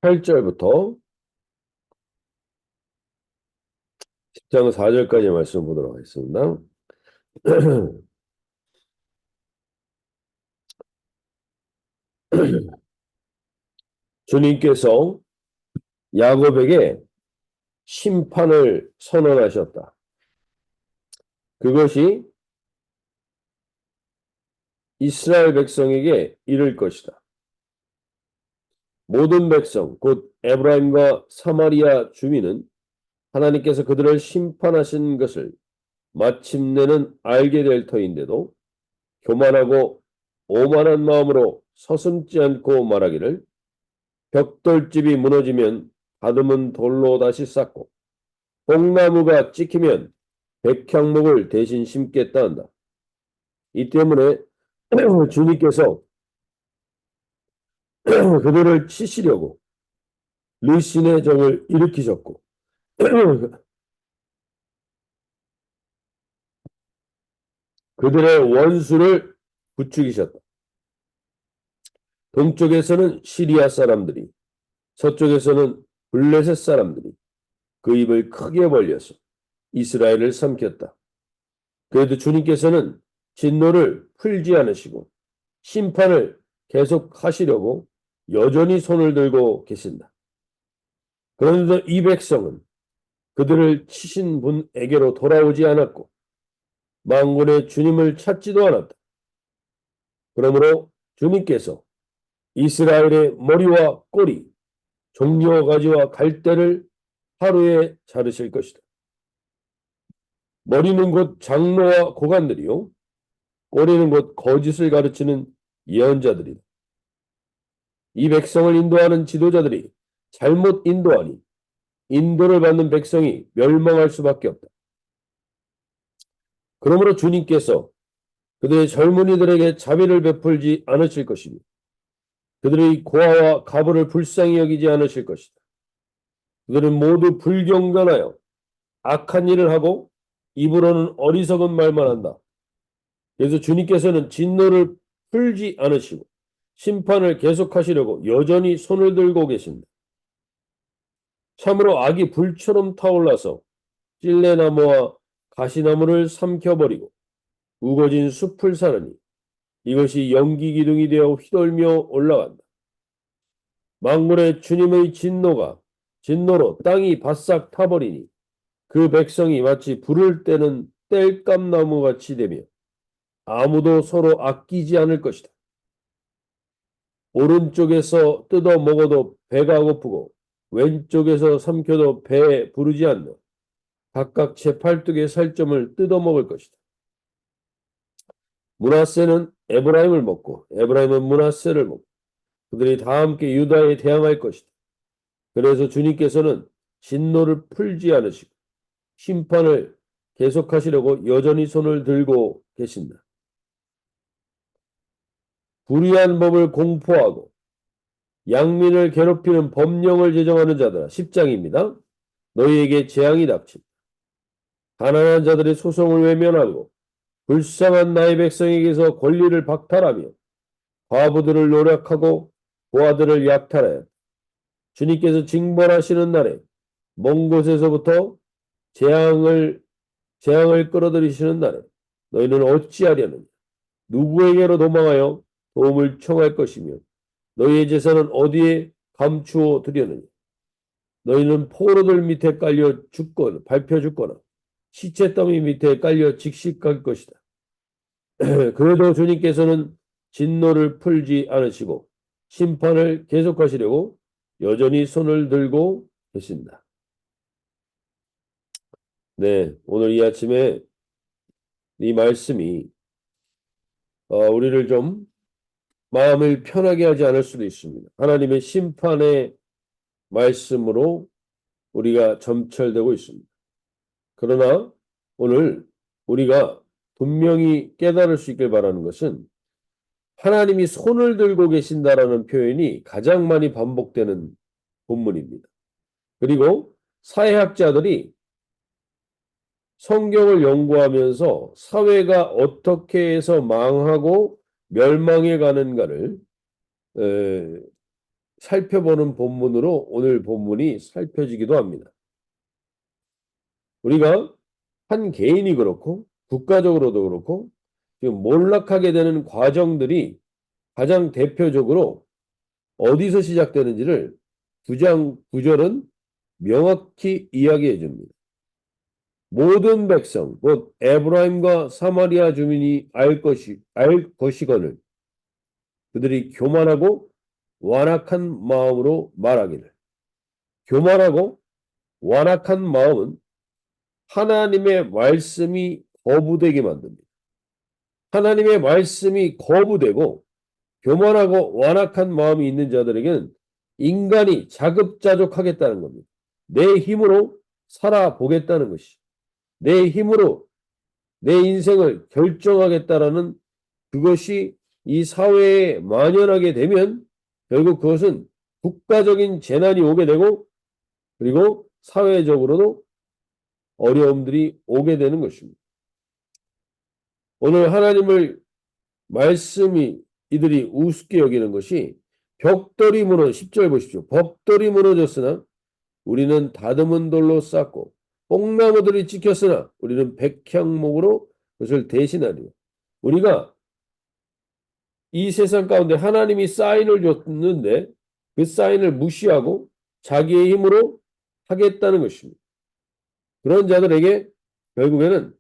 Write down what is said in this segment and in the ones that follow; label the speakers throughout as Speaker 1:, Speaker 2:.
Speaker 1: 8절부터 10장 4절까지 말씀 보도록 하겠습니다. 주님께서 야곱에게 심판을 선언하셨다. 그것이 이스라엘 백성에게 이를 것이다. 모든 백성, 곧 에브라임과 사마리아 주민은 하나님께서 그들을 심판하신 것을 마침내는 알게 될 터인데도 교만하고 오만한 마음으로 서슴지 않고 말하기를 벽돌집이 무너지면 다듬은 돌로 다시 쌓고 뽕나무가 찍히면 백향목을 대신 심겠다 한다. 이 때문에 주님께서 그들을 치시려고 르신의 정을 일으키셨고 그들의 원수를 부추기셨다. 동쪽에서는 시리아 사람들이, 서쪽에서는 블레셋 사람들이 그 입을 크게 벌려서 이스라엘을 삼켰다. 그래도 주님께서는 진노를 풀지 않으시고 심판을 계속하시려고 여전히 손을 들고 계신다. 그런데 이 백성은 그들을 치신 분에게로 돌아오지 않았고 만군의 주님을 찾지도 않았다. 그러므로 주님께서 이스라엘의 머리와 꼬리, 종려 가지와 갈대를 하루에 자르실 것이다. 머리는 곧 장로와 고관들이요, 꼬리는 곧 거짓을 가르치는 예언자들이다. 이 백성을 인도하는 지도자들이 잘못 인도하니 인도를 받는 백성이 멸망할 수밖에 없다. 그러므로 주님께서 그들의 젊은이들에게 자비를 베풀지 않으실 것이며 그들의 고아와 가부를 불쌍히 여기지 않으실 것이다. 그들은 모두 불경건하여 악한 일을 하고 입으로는 어리석은 말만 한다. 그래서 주님께서는 진노를 풀지 않으시고 심판을 계속하시려고 여전히 손을 들고 계신다. 참으로 악이 불처럼 타올라서 찔레나무와 가시나무를 삼켜버리고 우거진 숲을 사르니 이것이 연기 기둥이 되어 휘돌며 올라간다. 만군의 주님의 진노로 땅이 바싹 타버리니 그 백성이 마치 불을 때는 땔감나무 같이 되며 아무도 서로 아끼지 않을 것이다. 오른쪽에서 뜯어 먹어도 배가 고프고 왼쪽에서 삼켜도 배에 부르지 않는 각각 제 팔뚝의 살점을 뜯어 먹을 것이다. 므낫세는 에브라임을 먹고 에브라임은 므낫세를 먹고 그들이 다 함께 유다에 대항할 것이다. 그래서 주님께서는 진노를 풀지 않으시고 심판을 계속하시려고 여전히 손을 들고 계신다. 불의한 법을 공포하고 양민을 괴롭히는 법령을 제정하는 자들아, 10장입니다. 너희에게 재앙이 닥친다. 가난한 자들의 소송을 외면하고 불쌍한 나의 백성에게서 권리를 박탈하며 과부들을 노력하고 고아들을 약탈하여 주님께서 징벌하시는 날에 먼 곳에서부터 재앙을 끌어들이시는 날에 너희는 어찌하려느냐? 누구에게로 도망하여 도움을 청할 것이며 너희의 제사는 어디에 감추어 두려느냐? 너희는 포로들 밑에 깔려 죽거나 밟혀 죽거나 시체 더미 밑에 깔려 직식할 것이다. 그래도 주님께서는 진노를 풀지 않으시고 심판을 계속하시려고 여전히 손을 들고 계신다. 네, 오늘 이 아침에 이 말씀이 우리를 좀 마음을 편하게 하지 않을 수도 있습니다. 하나님의 심판의 말씀으로 우리가 점철되고 있습니다. 그러나 오늘 우리가 분명히 깨달을 수 있길 바라는 것은 하나님이 손을 들고 계신다라는 표현이 가장 많이 반복되는 본문입니다. 그리고 사회학자들이 성경을 연구하면서 사회가 어떻게 해서 망하고 멸망해 가는가를 살펴보는 본문으로 오늘 본문이 살펴지기도 합니다. 우리가 한 개인이 그렇고 국가적으로도 그렇고 지금 몰락하게 되는 과정들이 가장 대표적으로 어디서 시작되는지를 9장 9절은 명확히 이야기해 줍니다. 모든 백성, 곧 에브라임과 사마리아 주민이 알 것이거늘 그들이 교만하고 완악한 마음으로 말하기를. 교만하고 완악한 마음은 하나님의 말씀이 거부되게 만듭니다. 하나님의 말씀이 거부되고 교만하고 완악한 마음이 있는 자들에게는 인간이 자급자족하겠다는 겁니다. 내 힘으로 살아보겠다는 것이. 내 힘으로 내 인생을 결정하겠다라는 그것이 이 사회에 만연하게 되면 결국 그것은 국가적인 재난이 오게 되고 그리고 사회적으로도 어려움들이 오게 되는 것입니다. 오늘 하나님을 말씀이 이들이 우습게 여기는 것이 벽돌이 무너 10절 보십시오. 벽돌이 무너졌으나 우리는 다듬은 돌로 쌓고 뽕나무들이 찍혔으나 우리는 백향목으로 그것을 대신하리라. 우리가 이 세상 가운데 하나님이 사인을 줬는데 그 사인을 무시하고 자기의 힘으로 하겠다는 것입니다. 그런 자들에게 결국에는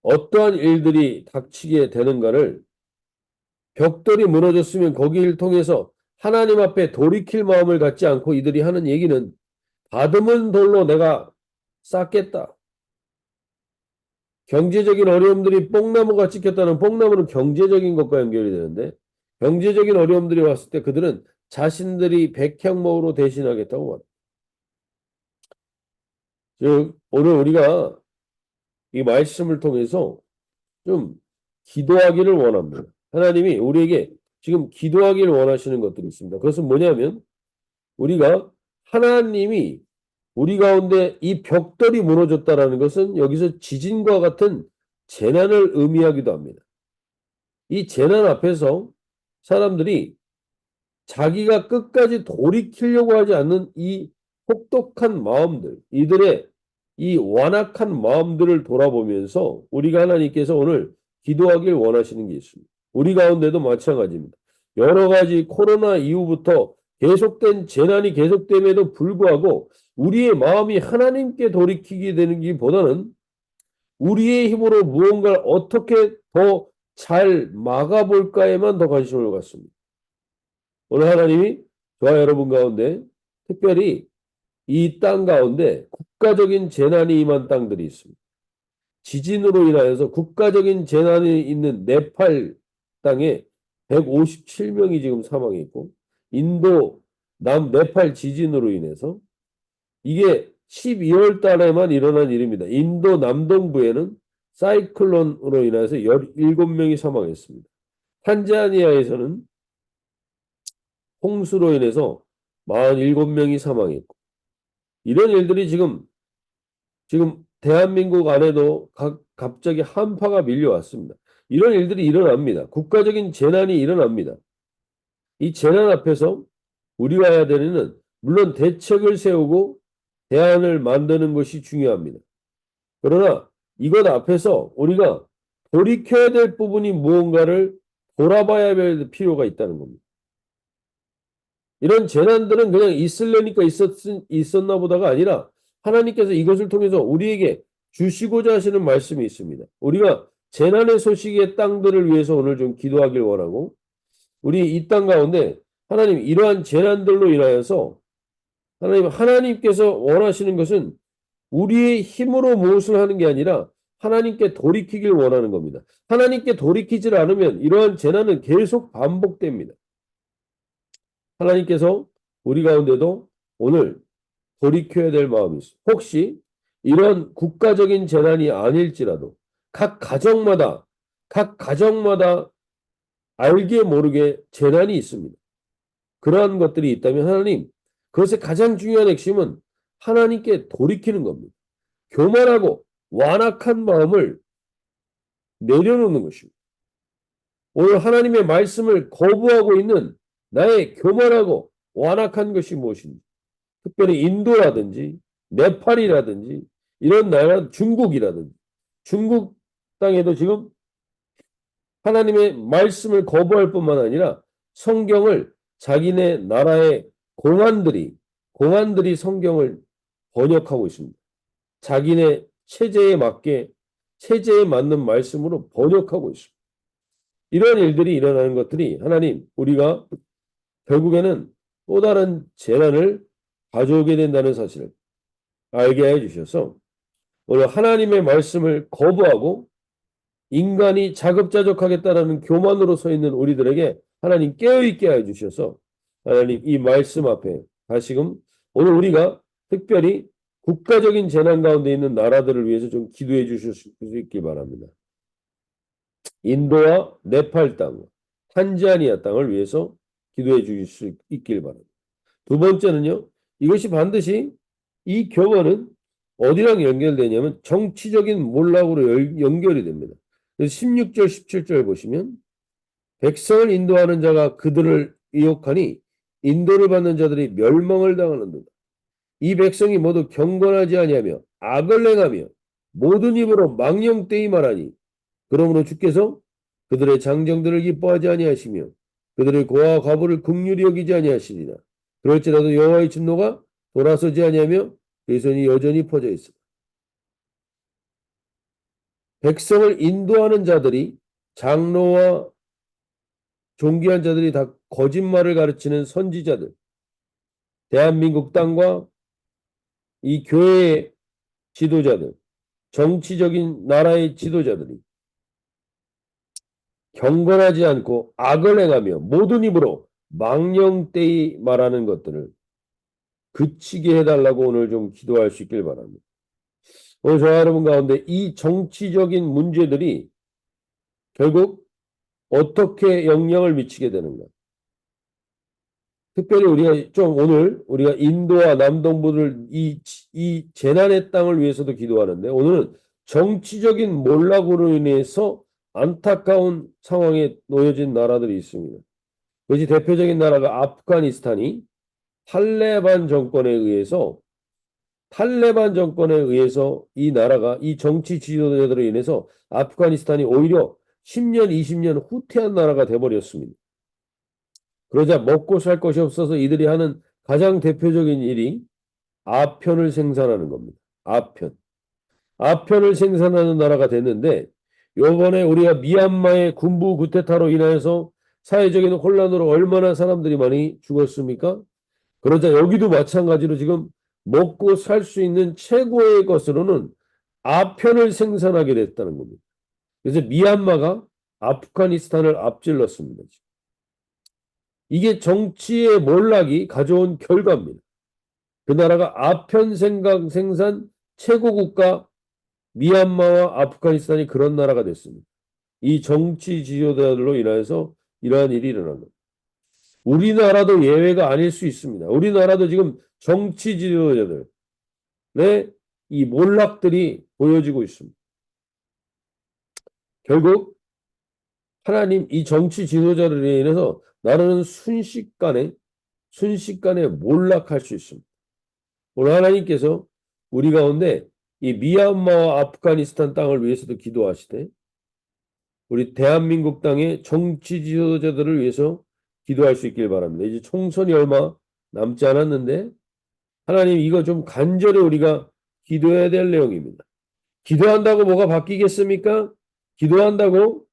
Speaker 1: 어떠한 일들이 닥치게 되는가를 벽돌이 무너졌으면 거기를 통해서 하나님 앞에 돌이킬 마음을 갖지 않고 이들이 하는 얘기는 다듬은 돌로 내가 쌓겠다. 경제적인 어려움들이 뽕나무가 찍혔다는 뽕나무는 경제적인 것과 연결이 되는데 경제적인 어려움들이 왔을 때 그들은 자신들이 백향목으로 대신하겠다고 말합니다. 즉 오늘 우리가 이 말씀을 통해서 좀 기도하기를 원합니다. 하나님이 우리에게 지금 기도하기를 원하시는 것들이 있습니다. 그것은 뭐냐면 우리가 하나님이 우리 가운데 이 벽돌이 무너졌다라는 것은 여기서 지진과 같은 재난을 의미하기도 합니다. 이 재난 앞에서 사람들이 자기가 끝까지 돌이키려고 하지 않는 이 혹독한 마음들, 이들의 이 완악한 마음들을 돌아보면서 우리가 하나님께서 오늘 기도하길 원하시는 게 있습니다. 우리 가운데도 마찬가지입니다. 여러 가지 코로나 이후부터 계속된 재난이 계속됨에도 불구하고 우리의 마음이 하나님께 돌이키게 되는 것보다는 우리의 힘으로 무언가를 어떻게 더 잘 막아볼까에만 더 관심을 갖습니다. 오늘 하나님이 저와 여러분 가운데 특별히 이 땅 가운데 국가적인 재난이 임한 땅들이 있습니다. 지진으로 인하여서 국가적인 재난이 있는 네팔 땅에 157명이 지금 사망했고 인도 네팔 지진으로 인해서 이게 12월 달에만 일어난 일입니다. 인도 남동부에는 사이클론으로 인해서 17명이 사망했습니다. 탄자니아에서는 홍수로 인해서 47명이 사망했고 이런 일들이 지금 대한민국 안에도 갑자기 한파가 밀려왔습니다. 이런 일들이 일어납니다. 국가적인 재난이 일어납니다. 이 재난 앞에서 우리가 해야 되는 물론 대책을 세우고 대안을 만드는 것이 중요합니다. 그러나 이것 앞에서 우리가 돌이켜야 될 부분이 무언가를 돌아봐야 할 필요가 있다는 겁니다. 이런 재난들은 그냥 있으려니까 있었나 보다가 아니라 하나님께서 이것을 통해서 우리에게 주시고자 하시는 말씀이 있습니다. 우리가 재난의 소식의 땅들을 위해서 오늘 좀 기도하길 원하고 우리 이 땅 가운데 하나님 이러한 재난들로 인하여서 하나님께서 원하시는 것은 우리의 힘으로 무엇을 하는 게 아니라 하나님께 돌이키길 원하는 겁니다. 하나님께 돌이키질 않으면 이러한 재난은 계속 반복됩니다. 하나님께서 우리 가운데도 오늘 돌이켜야 될 마음이 있어요. 혹시 이런 국가적인 재난이 아닐지라도 각 가정마다 알게 모르게 재난이 있습니다. 그러한 것들이 있다면 하나님 그것의 가장 중요한 핵심은 하나님께 돌이키는 겁니다. 교만하고 완악한 마음을 내려놓는 것입니다. 오늘 하나님의 말씀을 거부하고 있는 나의 교만하고 완악한 것이 무엇인지, 특별히 인도라든지 네팔이라든지 이런 나라, 중국이라든지 중국 땅에도 지금 하나님의 말씀을 거부할 뿐만 아니라 성경을 자기네 나라의 공안들이 성경을 번역하고 있습니다. 자기네 체제에 맞게 체제에 맞는 말씀으로 번역하고 있습니다. 이런 일들이 일어나는 것들이 하나님 우리가 결국에는 또 다른 재난을 가져오게 된다는 사실을 알게 해주셔서 오늘 하나님의 말씀을 거부하고 인간이 자급자족하겠다라는 교만으로 서 있는 우리들에게 하나님 깨어있게 해주셔서 하나님 이 말씀 앞에 다시금 오늘 우리가 특별히 국가적인 재난 가운데 있는 나라들을 위해서 좀 기도해 주실 수 있길 바랍니다. 인도와 네팔 땅, 탄자니아 땅을 위해서 기도해 주실 수 있길 바랍니다. 두 번째는요. 이것이 반드시 이 교만은 어디랑 연결되냐면 정치적인 몰락으로 연결이 됩니다. 16절 17절 보시면 백성을 인도하는 자가 그들을 유혹하니 인도를 받는 자들이 멸망을 당하는도다. 이 백성이 모두 경건하지 아니하며 악을 행하며 모든 입으로 망령되이 말하니 그러므로 주께서 그들의 장정들을 기뻐하지 아니하시며 그들의 고아와 과부를 긍휼히 여기지 아니하시리라. 그럴지라도 여호와의 진노가 돌아서지 아니하며 그의 손이 여전히 퍼져 있어. 백성을 인도하는 자들이 장로와 존귀한 자들이 다 거짓말을 가르치는 선지자들, 대한민국 땅과 이 교회의 지도자들, 정치적인 나라의 지도자들이 경건하지 않고 악을 행하며 모든 입으로 망령되이 말하는 것들을 그치게 해달라고 오늘 좀 기도할 수 있길 바랍니다. 오늘 저와 여러분 가운데 이 정치적인 문제들이 결국 어떻게 영향을 미치게 되는가? 특별히 우리가 인도와 남동부를 이 재난의 땅을 위해서도 기도하는데 오늘은 정치적인 몰락으로 인해서 안타까운 상황에 놓여진 나라들이 있습니다. 그것이 대표적인 나라가 아프가니스탄이 탈레반 정권에 의해서 이 나라가 이 정치 지도자들로 인해서 아프가니스탄이 오히려 10년, 20년 후퇴한 나라가 돼버렸습니다. 그러자 먹고 살 것이 없어서 이들이 하는 가장 대표적인 일이 아편을 생산하는 겁니다. 아편을 생산하는 나라가 됐는데 요번에 우리가 미얀마의 군부 쿠데타로 인해서 사회적인 혼란으로 얼마나 사람들이 많이 죽었습니까? 그러자 여기도 마찬가지로 지금 먹고 살 수 있는 최고의 것으로는 아편을 생산하게 됐다는 겁니다. 그래서 미얀마가 아프가니스탄을 앞질렀습니다. 이게 정치의 몰락이 가져온 결과입니다. 그 나라가 아편 생산 최고 국가 미얀마와 아프가니스탄이 그런 나라가 됐습니다. 이 정치 지도자들로 인해서 이러한 일이 일어난 겁니다. 우리나라도 예외가 아닐 수 있습니다. 우리나라도 지금 정치 지도자들의 이 몰락들이 보여지고 있습니다. 결국 하나님 이 정치 지도자들로 인해서 나라는 순식간에 몰락할 수 있습니다. 오늘 하나님께서 우리 가운데 이 미얀마와 아프가니스탄 땅을 위해서도 기도하시되 우리 대한민국 땅의 정치 지도자들을 위해서 기도할 수 있길 바랍니다. 이제 총선이 얼마 남지 않았는데 하나님 이거 좀 간절히 우리가 기도해야 될 내용입니다. 기도한다고 뭐가 바뀌겠습니까? 기도한다고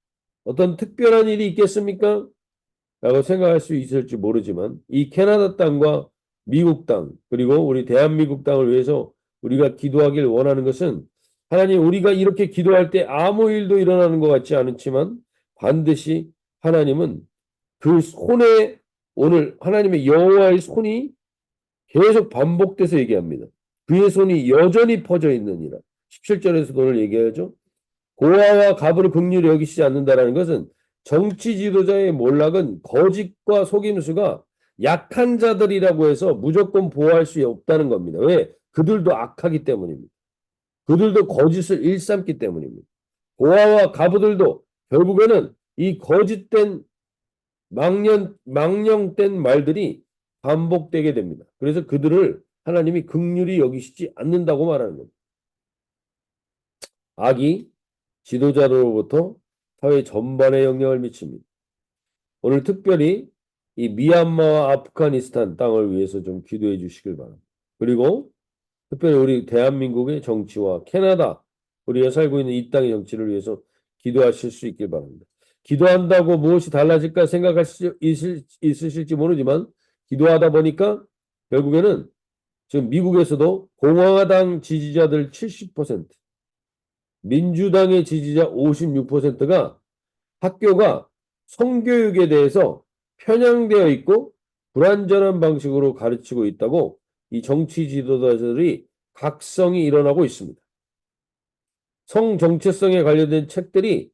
Speaker 1: 어떤 특별한 일이 있겠습니까? 라고 생각할 수 있을지 모르지만 이 캐나다 땅과 미국 땅 그리고 우리 대한민국 땅을 위해서 우리가 기도하길 원하는 것은 하나님 우리가 이렇게 기도할 때 아무 일도 일어나는 것 같지 않지만 반드시 하나님은 그 손에 오늘 하나님의 여호와의 손이 계속 반복돼서 얘기합니다. 그의 손이 여전히 퍼져 있느니라. 17절에서도 오늘 얘기하죠. 고아와 과부를 긍휼히 여기시지 않는다라는 것은 정치 지도자의 몰락은 거짓과 속임수가 약한 자들이라고 해서 무조건 보호할 수 없다는 겁니다. 왜? 그들도 악하기 때문입니다. 그들도 거짓을 일삼기 때문입니다. 고아와 과부들도 결국에는 이 거짓된 망령된 말들이 반복되게 됩니다. 그래서 그들을 하나님이 긍휼히 여기시지 않는다고 말하는 겁니다. 악이 지도자로부터 사회 전반에 영향을 미칩니다. 오늘 특별히 이 미얀마와 아프가니스탄 땅을 위해서 좀 기도해 주시길 바랍니다. 그리고 특별히 우리 대한민국의 정치와 캐나다, 우리가 살고 있는 이 땅의 정치를 위해서 기도하실 수 있길 바랍니다. 기도한다고 무엇이 달라질까 생각할 수 있으실지 모르지만 기도하다 보니까 결국에는 지금 미국에서도 공화당 지지자들 70%, 민주당의 지지자 56%가 학교가 성교육에 대해서 편향되어 있고 불완전한 방식으로 가르치고 있다고 이 정치 지도자들이 각성이 일어나고 있습니다. 성 정체성에 관련된 책들이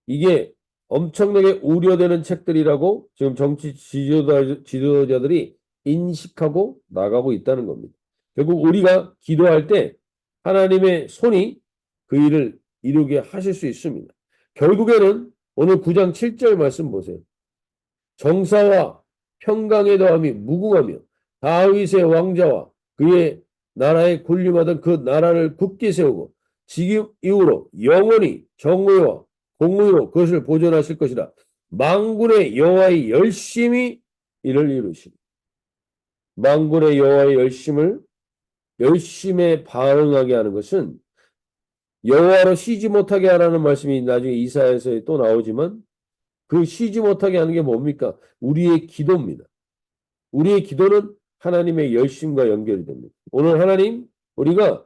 Speaker 1: 이게 엄청나게 우려되는 책들이라고 지금 정치 지도자들이 인식하고 나가고 있다는 겁니다. 결국 우리가 기도할 때 하나님의 손이 그 일을 이루게 하실 수 있습니다. 결국에는 오늘 9장 7절 말씀 보세요. 정사와 평강의 더함이 무궁하며 다윗의 왕자와 그의 나라에 군림하던 그 나라를 굳게 세우고 지금 이후로 영원히 정의와 공의로 그것을 보존하실 것이라. 만군의 여호와의 열심히 이를 이루시니. 만군의 여호와의 열심에 반응하게 하는 것은 여호와로 쉬지 못하게 하라는 말씀이 나중에 이사야서에 또 나오지만 그 쉬지 못하게 하는 게 뭡니까? 우리의 기도입니다. 우리의 기도는 하나님의 열심과 연결이 됩니다. 오늘 하나님, 우리가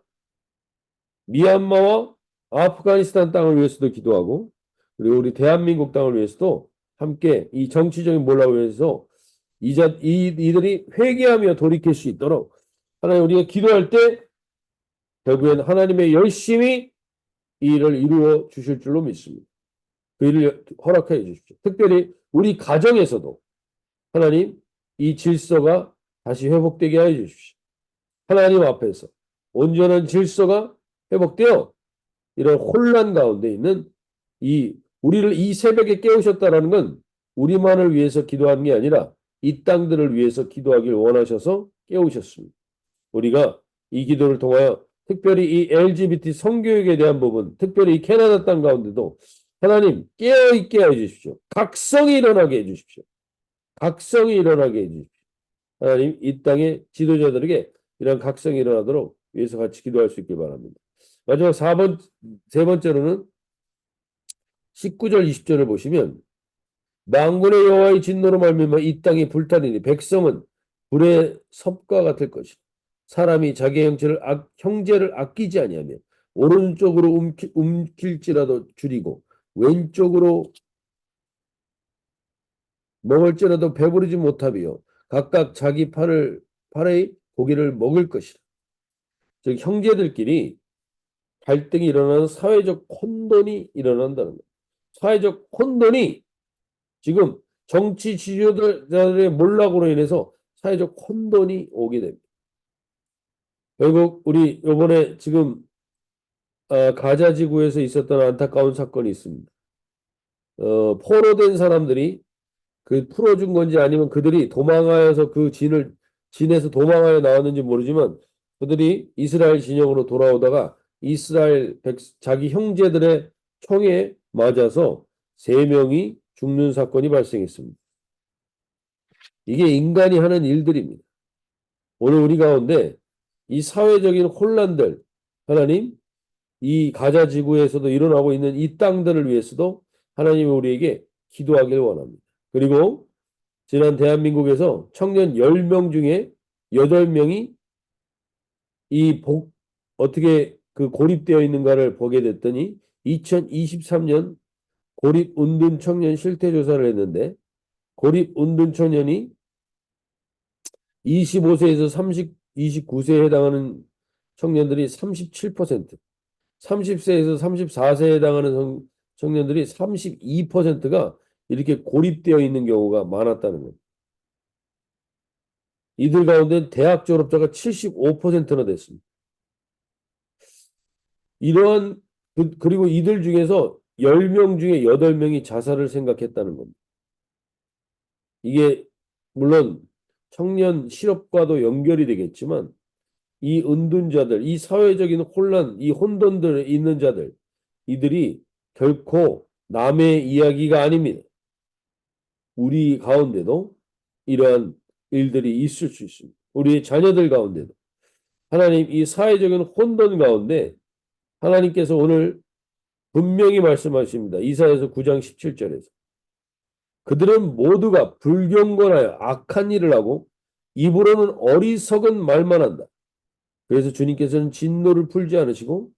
Speaker 1: 미얀마와 아프가니스탄 땅을 위해서도 기도하고 그리고 우리 대한민국 땅을 위해서도 함께 이 정치적인 몰락을 위해서 이들이 회개하며 돌이킬 수 있도록 하나님 우리가 기도할 때 결국엔 하나님의 열심히 이 일을 이루어 주실 줄로 믿습니다. 그 일을 허락해 주십시오. 특별히 우리 가정에서도 하나님 이 질서가 다시 회복되게 하여 주십시오. 하나님 앞에서 온전한 질서가 회복되어 이런 혼란 가운데 있는 우리를 이 새벽에 깨우셨다라는 건 우리만을 위해서 기도하는 게 아니라 이 땅들을 위해서 기도하길 원하셔서 깨우셨습니다. 우리가 이 기도를 통하여 특별히 이 LGBT 성교육에 대한 부분, 특별히 이 캐나다 땅 가운데도 하나님 깨어있게 해주십시오. 각성이 일어나게 해주십시오. 각성이 일어나게 해주십시오. 하나님 이 땅의 지도자들에게 이런 각성이 일어나도록 위해서 같이 기도할 수 있길 바랍니다. 마지막 세 번째로는 19절 20절을 보시면 만군의 여호와의 진노로 말미암아 이 땅이 불타리니 백성은 불의 섭과 같을 것이다. 사람이 자기 형제를 아끼지 아니하며 오른쪽으로 움킬지라도 줄이고 왼쪽으로 먹을지라도 배부르지 못하며 각각 자기 팔의 고기를 먹을 것이다. 즉 형제들끼리 갈등이 일어나는 사회적 혼돈이 일어난다는 거예요. 사회적 혼돈이 지금 정치 지도자들의 몰락으로 인해서 사회적 혼돈이 오게 됩니다. 결국 우리 이번에 지금 가자 지구에서 있었던 안타까운 사건이 있습니다. 포로된 사람들이 그 풀어준 건지 아니면 그들이 도망하여서 그 진에서 도망하여 나왔는지 모르지만 그들이 이스라엘 진영으로 돌아오다가 자기 형제들의 총에 맞아서 3명이 죽는 사건이 발생했습니다. 이게 인간이 하는 일들입니다. 오늘 우리 가운데 이 사회적인 혼란들, 하나님, 이 가자 지구에서도 일어나고 있는 이 땅들을 위해서도 하나님이 우리에게 기도하길 원합니다. 그리고 지난 대한민국에서 청년 10명 중에 8명이 어떻게 그 고립되어 있는가를 보게 됐더니 2023년 고립 운둔 청년 실태 조사를 했는데 고립 운둔 청년이 25세에서 29세에 해당하는 청년들이 37%, 30세에서 34세에 해당하는 청년들이 32%가 이렇게 고립되어 있는 경우가 많았다는 겁니다. 이들 가운데 대학 졸업자가 75%나 됐습니다. 그리고 이들 중에서 10명 중에 8명이 자살을 생각했다는 겁니다. 이게 물론 청년 실업과도 연결이 되겠지만 이 은둔자들, 이 사회적인 혼란, 이 혼돈들에 있는 자들, 이들이 결코 남의 이야기가 아닙니다. 우리 가운데도 이러한 일들이 있을 수 있습니다. 우리 자녀들 가운데도. 하나님 이 사회적인 혼돈 가운데 하나님께서 오늘 분명히 말씀하십니다. 이사야서 9장 17절에서. 그들은 모두가 불경건하여 악한 일을 하고 입으로는 어리석은 말만 한다. 그래서 주님께서는 진노를 풀지 않으시고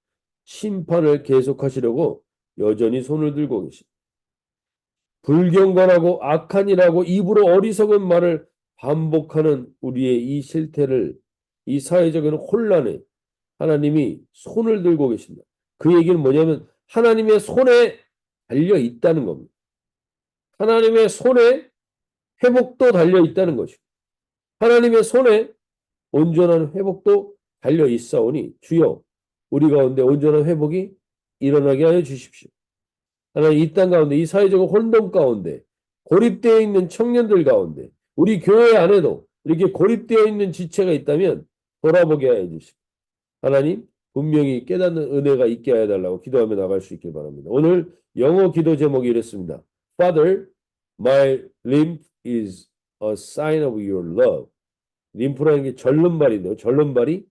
Speaker 1: 심판을 계속하시려고 여전히 손을 들고 계십니다. 불경건하고 악한 일하고 입으로 어리석은 말을 반복하는 우리의 이 실태를, 이 사회적인 혼란에 하나님이 손을 들고 계신다. 그 얘기는 뭐냐면 하나님의 손에 달려 있다는 겁니다. 하나님의 손에 회복도 달려 있다는 것이고 하나님의 손에 온전한 회복도 달려 있사오니 주여 우리 가운데 온전한 회복이 일어나게 하여 주십시오. 하나님 이 땅 가운데 이 사회적 혼돈 가운데 고립되어 있는 청년들 가운데 우리 교회 안에도 이렇게 고립되어 있는 지체가 있다면 돌아보게 하여 주십시오. 하나님 분명히 깨닫는 은혜가 있게 하여 달라고 기도하며 나갈 수 있길 바랍니다. 오늘 영어 기도 제목이 이랬습니다. Father, my lymph is a sign of your love. 림프라는 게 절름발인데요. 절름발이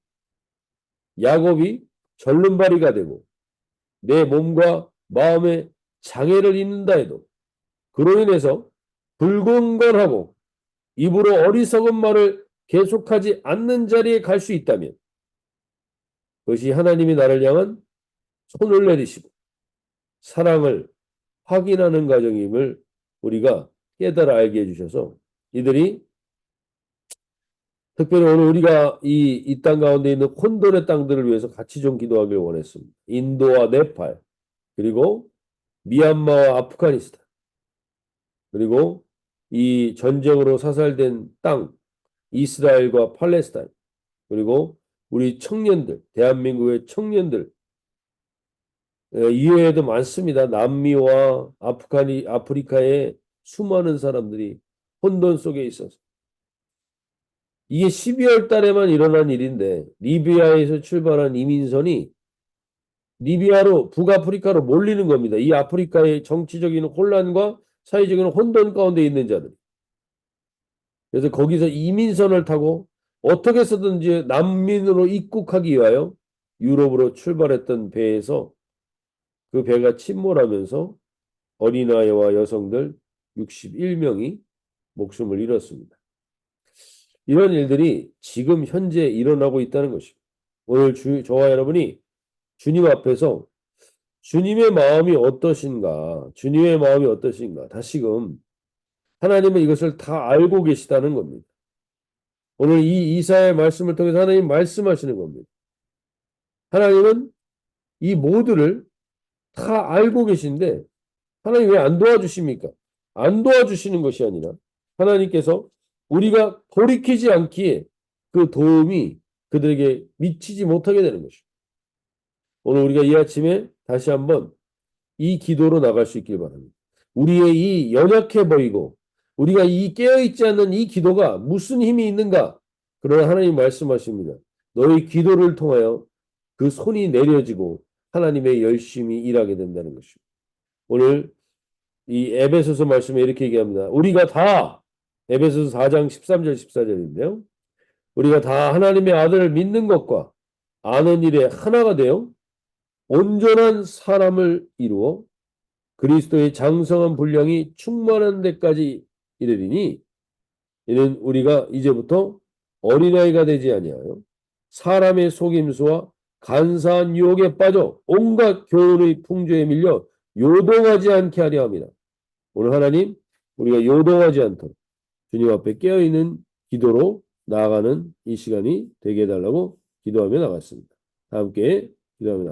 Speaker 1: 야곱이 절름발이가 되고 내 몸과 마음에 장애를 입는다 해도 그로 인해서 불건건하고 입으로 어리석은 말을 계속하지 않는 자리에 갈 수 있다면 그것이 하나님이 나를 향한 손을 내리시고 사랑을 확인하는 과정임을 우리가 깨달아 알게 해주셔서 이들이 특별히 오늘 우리가 이 땅 가운데 있는 혼돈의 땅들을 위해서 같이 좀 기도하길 원했습니다. 인도와 네팔 그리고 미얀마와 아프가니스탄 그리고 이 전쟁으로 사살된 땅 이스라엘과 팔레스타인 그리고 우리 청년들 대한민국의 청년들 이외에도 많습니다. 남미와 아프리카의 수많은 사람들이 혼돈 속에 있어서 이게 12월 달에만 일어난 일인데 리비아에서 출발한 이민선이 리비아로 북아프리카로 몰리는 겁니다. 이 아프리카의 정치적인 혼란과 사회적인 혼돈 가운데 있는 자들. 그래서 거기서 이민선을 타고 어떻게 해서든지 난민으로 입국하기 위하여 유럽으로 출발했던 배에서 그 배가 침몰하면서 어린아이와 여성들 61명이 목숨을 잃었습니다. 이런 일들이 지금 현재 일어나고 있다는 것입니다. 오늘 저와 여러분이 주님 앞에서 주님의 마음이 어떠신가, 주님의 마음이 어떠신가, 다시금 하나님은 이것을 다 알고 계시다는 겁니다. 오늘 이 이사야의 말씀을 통해서 하나님 말씀하시는 겁니다. 하나님은 이 모두를 다 알고 계신데 하나님 왜 안 도와주십니까? 안 도와주시는 것이 아니라 하나님께서 우리가 돌이키지 않기에 그 도움이 그들에게 미치지 못하게 되는 것입니다. 오늘 우리가 이 아침에 다시 한번 이 기도로 나갈 수 있길 바랍니다. 우리의 이 연약해 보이고 우리가 이 깨어있지 않는 이 기도가 무슨 힘이 있는가? 그러나 하나님 말씀하십니다. 너희 기도를 통하여 그 손이 내려지고 하나님의 열심히 일하게 된다는 것입니다. 오늘 이 에베소서 말씀에 이렇게 얘기합니다. 우리가 다 에베소서 4장 13절 14절인데요. 우리가 다 하나님의 아들을 믿는 것과 아는 일에 하나가 되어 온전한 사람을 이루어 그리스도의 장성한 분량이 충만한 데까지 이르리니 이는 우리가 이제부터 어린아이가 되지 아니하여 사람의 속임수와 간사한 유혹에 빠져 온갖 교훈의 풍조에 밀려 요동하지 않게 하려 합니다. 오늘 하나님 우리가 요동하지 않도록 주님 앞에 깨어있는 기도로 나아가는 이 시간이 되게 해달라고 기도하며 나갔습니다. 다 함께 기도합니다.